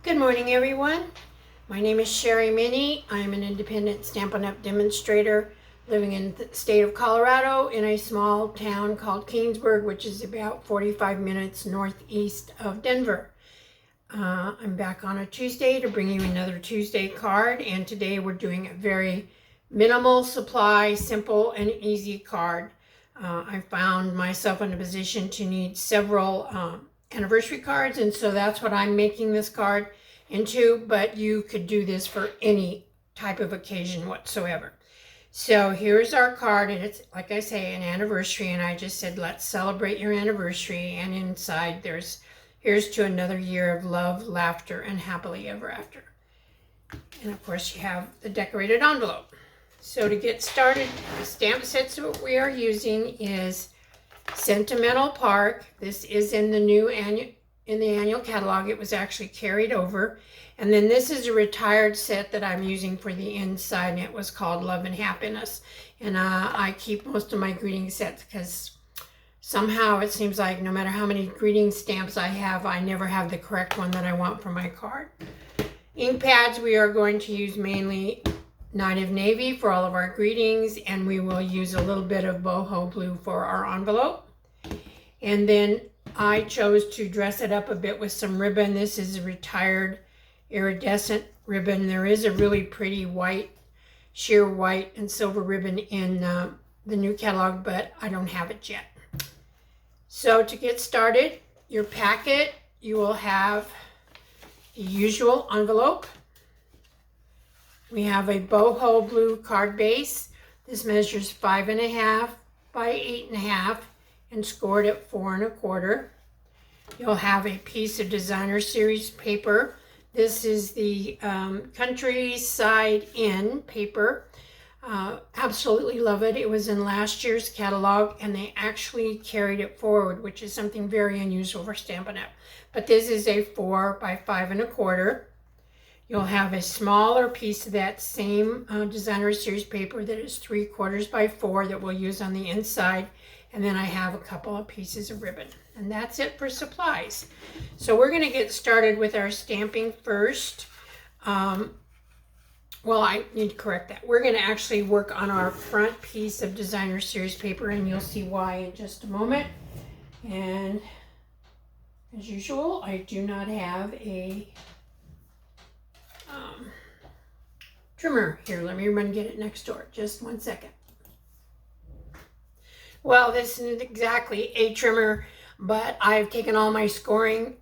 Good morning, everyone. My name is Sherry Minnie. I am an independent Stampin' Up! Demonstrator living in the state of Colorado in a small town called Keansburg, which is about 45 minutes northeast of Denver. I'm back on a Tuesday to bring you another Tuesday card, and today we're doing a very minimal supply, simple and easy card. I found myself in a position to need several anniversary cards, and so that's what I'm making this card into, but you could do this for any type of occasion whatsoever. So here's our card, and it's, like I say, an anniversary, and I just said, let's celebrate your anniversary, and inside here's to another year of love, laughter, and happily ever after. And of course you have the decorated envelope. So to get started, the stamp sets that we are using is Sentimental Park. This is in the annual catalog. It was actually carried over. And then this is a retired set that I'm using for the inside, and it was called Love and Happiness. And I keep most of my greeting sets because somehow it seems like no matter how many greeting stamps I have, I never have the correct one that I want for my card. Ink pads, we are going to use mainly Mary Knabe for all of our greetings, and we will use a little bit of boho blue for our envelope. And then I chose to dress it up a bit with some ribbon. This is a retired iridescent ribbon. There is a really pretty white, sheer white and silver ribbon in the new catalog, but I don't have it yet. So to get started, your packet, you will have the usual envelope. We have a boho blue card base. This measures 5.5 by 8.5 and scored at 4 1/4. You'll have a piece of designer series paper. This is the Countryside Inn paper. Absolutely love it. It was in last year's catalog, and they actually carried it forward, which is something very unusual for Stampin' Up! But this is a 4 by 5 1/4. You'll have a smaller piece of that same designer series paper that is 3/4 by 4 that we'll use on the inside. And then I have a couple of pieces of ribbon. And that's it for supplies. So we're going to get started with our stamping first. Well, I need to correct that. We're going to actually work on our front piece of designer series paper, and you'll see why in just a moment. And as usual, I do not have a trimmer here. Let me run get it next door. Just 1 second. Well, this isn't exactly a trimmer, but I've taken all my scoring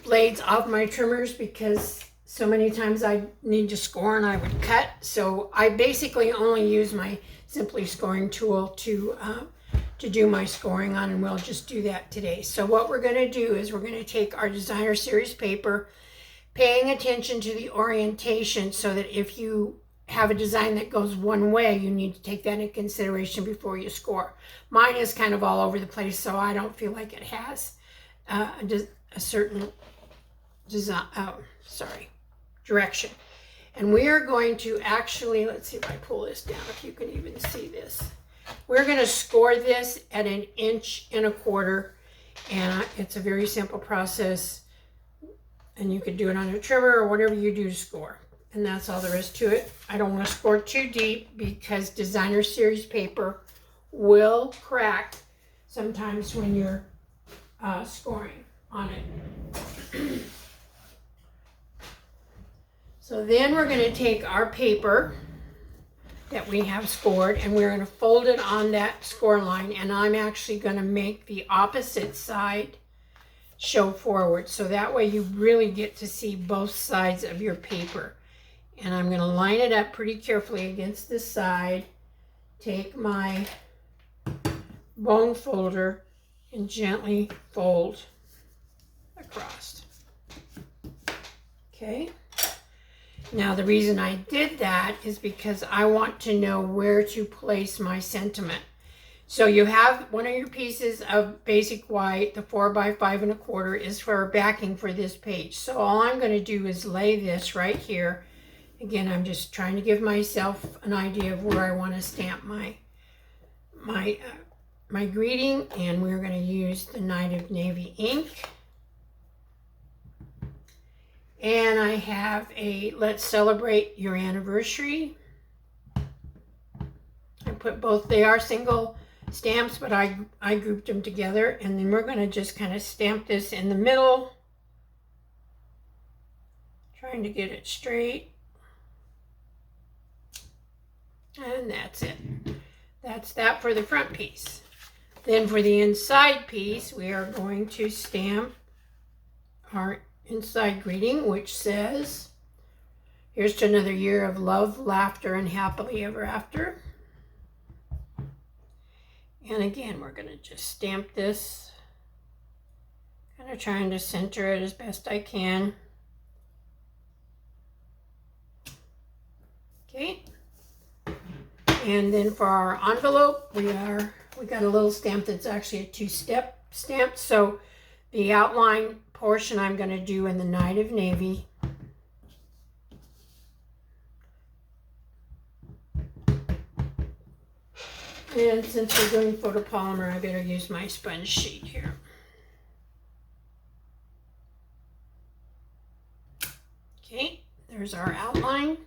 blades off my trimmers because so many times I need to score and I would cut. So I basically only use my Simply Scoring tool to do my scoring on, and we'll just do that today. So what we're going to do is we're going to take our designer series paper, paying attention to the orientation so that if you have a design that goes one way, you need to take that into consideration before you score. Mine is kind of all over the place, so I don't feel like it has a certain design, direction. And we are going to actually, let's see if I pull this down, if you can even see this. We're going to score this at 1 1/4 inches, and it's a very simple process. And you could do it on a trimmer or whatever you do to score. And that's all there is to it. I don't want to score too deep because designer series paper will crack sometimes when you're scoring on it. So then we're going to take our paper that we have scored, and we're going to fold it on that score line. And I'm actually going to make the opposite side show forward, so that way you really get to see both sides of your paper. And I'm going to line it up pretty carefully against this side, take my bone folder and gently fold across. Okay, now the reason I did that is because I want to know where to place my sentiment. So you have one of your pieces of basic white, the 4 by 5 1/4 is for backing for this page. So all I'm going to do is lay this right here. Again, I'm just trying to give myself an idea of where I want to stamp my greeting, and we're going to use the Mary Knabe ink. And I have a Let's Celebrate Your Anniversary. I put both, they are single stamps, but I grouped them together. And then we're going to just kind of stamp this in the middle. Trying to get it straight. And that's it. That's that for the front piece. Then for the inside piece, we are going to stamp our inside greeting, which says, "Here's to another year of love, laughter, and happily ever after." And again, we're going to just stamp this, kind of trying to center it as best I can. Okay. And then for our envelope, we got a little stamp that's actually a two-step stamp. So the outline portion I'm going to do in the Night of Navy. And since we're doing photopolymer, I better use my sponge sheet here. Okay, there's our outline.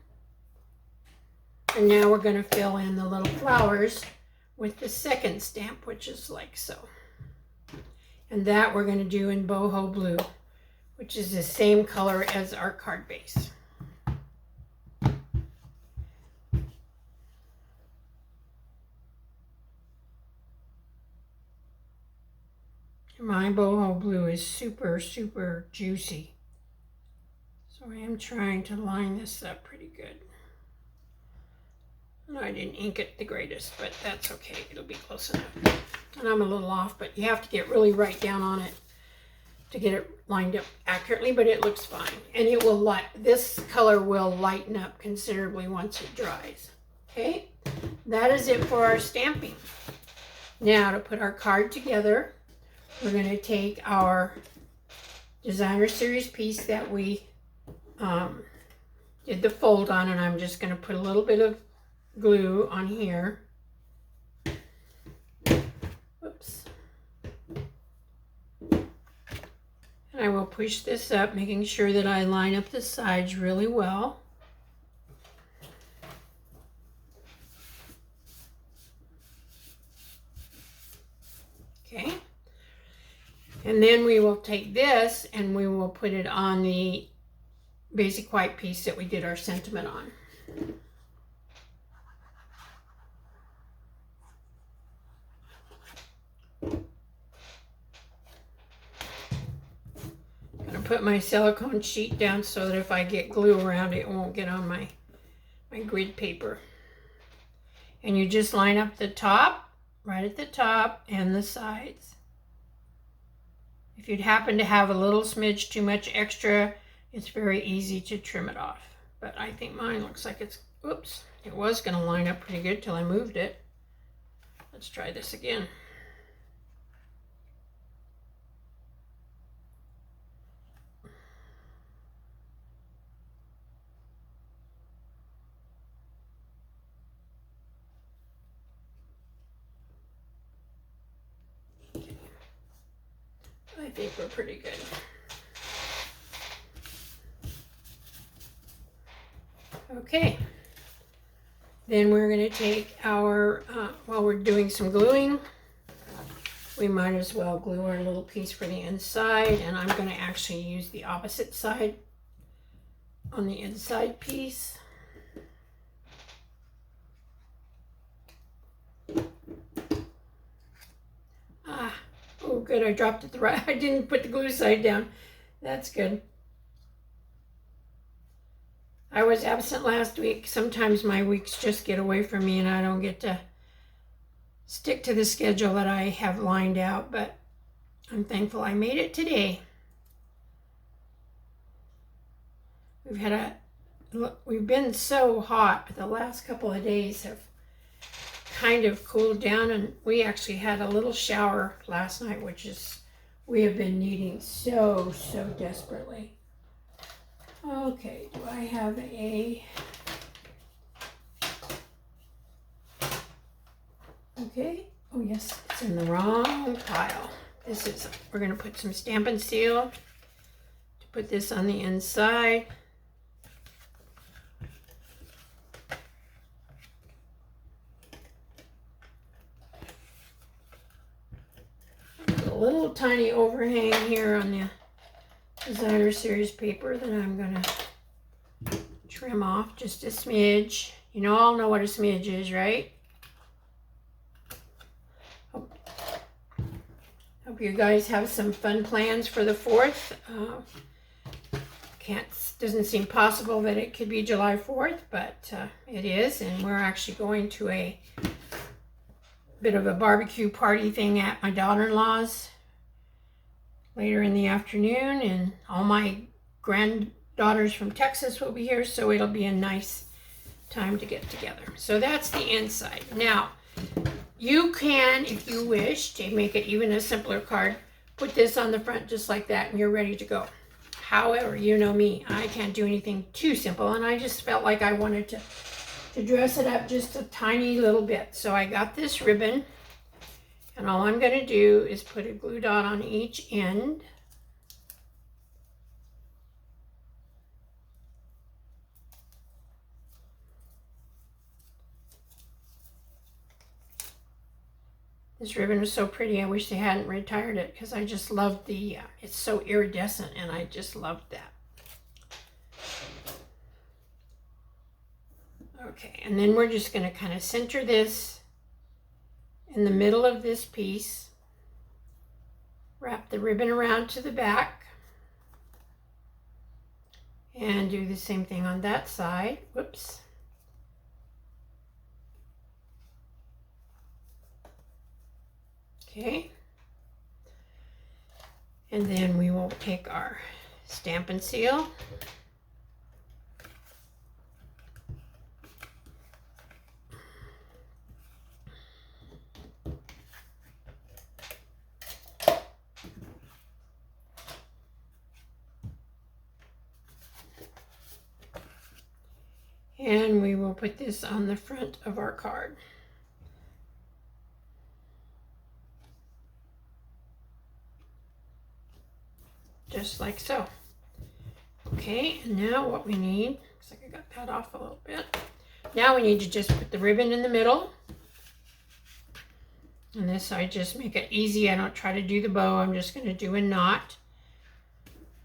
And now we're going to fill in the little flowers with the second stamp, which is like so. And that we're going to do in boho blue, which is the same color as our card base. My boho blue is super, super juicy. So I am trying to line this up pretty good. No, I didn't ink it the greatest, but that's okay. It'll be close enough. And I'm a little off, but you have to get really right down on it to get it lined up accurately, but it looks fine. And it will this color will lighten up considerably once it dries. Okay, that is it for our stamping. Now to put our card together, we're going to take our designer series piece that we did the fold on, and I'm just going to put a little bit of glue on here. Whoops. And I will push this up, making sure that I line up the sides really well. Okay. And then we will take this and we will put it on the basic white piece that we did our sentiment on. I'm going to put my silicone sheet down so that if I get glue around it, it won't get on my grid paper. And you just line up the top, right at the top, and the sides. If you'd happen to have a little smidge too much extra, it's very easy to trim it off. But I think mine looks like it's, oops, it was going to line up pretty good till I moved it. Let's try this again. I think we're pretty good. Okay, then we're going to take our, while we're doing some gluing, we might as well glue our little piece for the inside, and I'm going to actually use the opposite side on the inside piece. Oh good, I dropped it I didn't put the glue side down. That's good. I was absent last week. Sometimes my weeks just get away from me and I don't get to stick to the schedule that I have lined out, but I'm thankful I made it today. We've been so hot. The last couple of days have kind of cooled down, and we actually had a little shower last night, which is we have been needing so desperately. Okay, do I have a, okay, oh yes, it's in the wrong pile. We're going to put some Stampin' Seal to Put this on the inside. A little tiny overhang here on the designer series paper that I'm gonna trim off just a smidge. You all know what a smidge is, right? Hope you guys have some fun plans for the 4th. Doesn't seem possible that it could be July 4th, but it is, and we're actually going to a bit of a barbecue party thing at my daughter-in-law's later in the afternoon, and all my granddaughters from Texas will be here, so it'll be a nice time to get together. So that's the inside. Now, you can, if you wish, to make it even a simpler card, put this on the front just like that, and you're ready to go. However, you know me, I can't do anything too simple, and I just felt like I wanted to dress it up just a tiny little bit. So I got this ribbon, and all I'm going to do is put a glue dot on each end. This ribbon was so pretty. I wish they hadn't retired it because I just loved the, it's so iridescent, and I just loved that. Okay, and then we're just going to kind of center this in the middle of this piece. Wrap the ribbon around to the back. And do the same thing on that side. Whoops. Okay, and then we will take our stamp and seal. And we will put this on the front of our card. Just like so. Okay, and now what we need, looks like I got that off a little bit. Now we need to just put the ribbon in the middle. And this, I just make it easy. I don't try to do the bow. I'm just going to do a knot.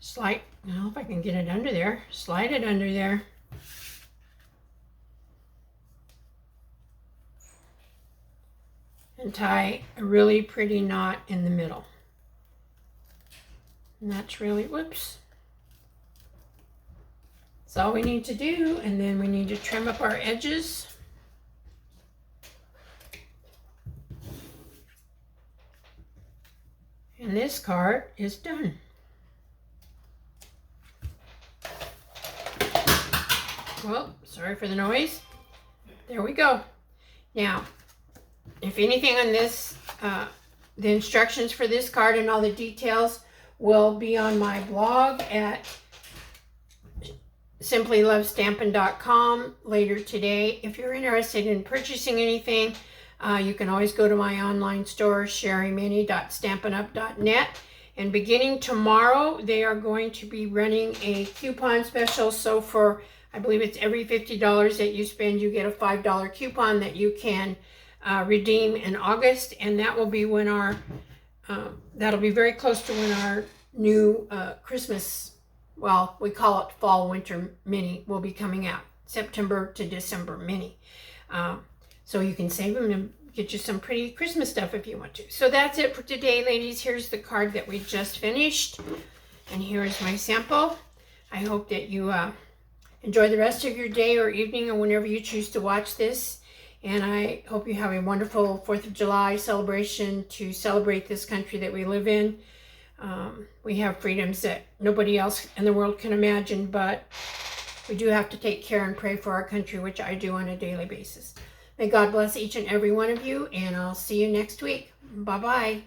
Slide, I don't know if I can get it under there. Slide it under there. And tie a really pretty knot in the middle. And that's really, whoops. That's all we need to do. And then we need to trim up our edges. And this card is done. Well, sorry for the noise. There we go. Now, if anything on this, the instructions for this card and all the details will be on my blog at simplylovestampin.com later today. If you're interested in purchasing anything, you can always go to my online store, sherryminnie.stampinup.net. And beginning tomorrow, they are going to be running a coupon special. So for, I believe it's every $50 that you spend, you get a $5 coupon that you can redeem in August. And that will be when our that'll be very close to when our new Christmas, well, we call it Fall Winter Mini, will be coming out. September to December Mini. So you can save them and get you some pretty Christmas stuff if you want to. So that's it for today, ladies. Here's the card that we just finished. And here's my sample. I hope that you enjoy the rest of your day or evening or whenever you choose to watch this. And I hope you have a wonderful 4th of July celebration to celebrate this country that we live in. We have freedoms that nobody else in the world can imagine, but we do have to take care and pray for our country, which I do on a daily basis. May God bless each and every one of you, and I'll see you next week. Bye-bye.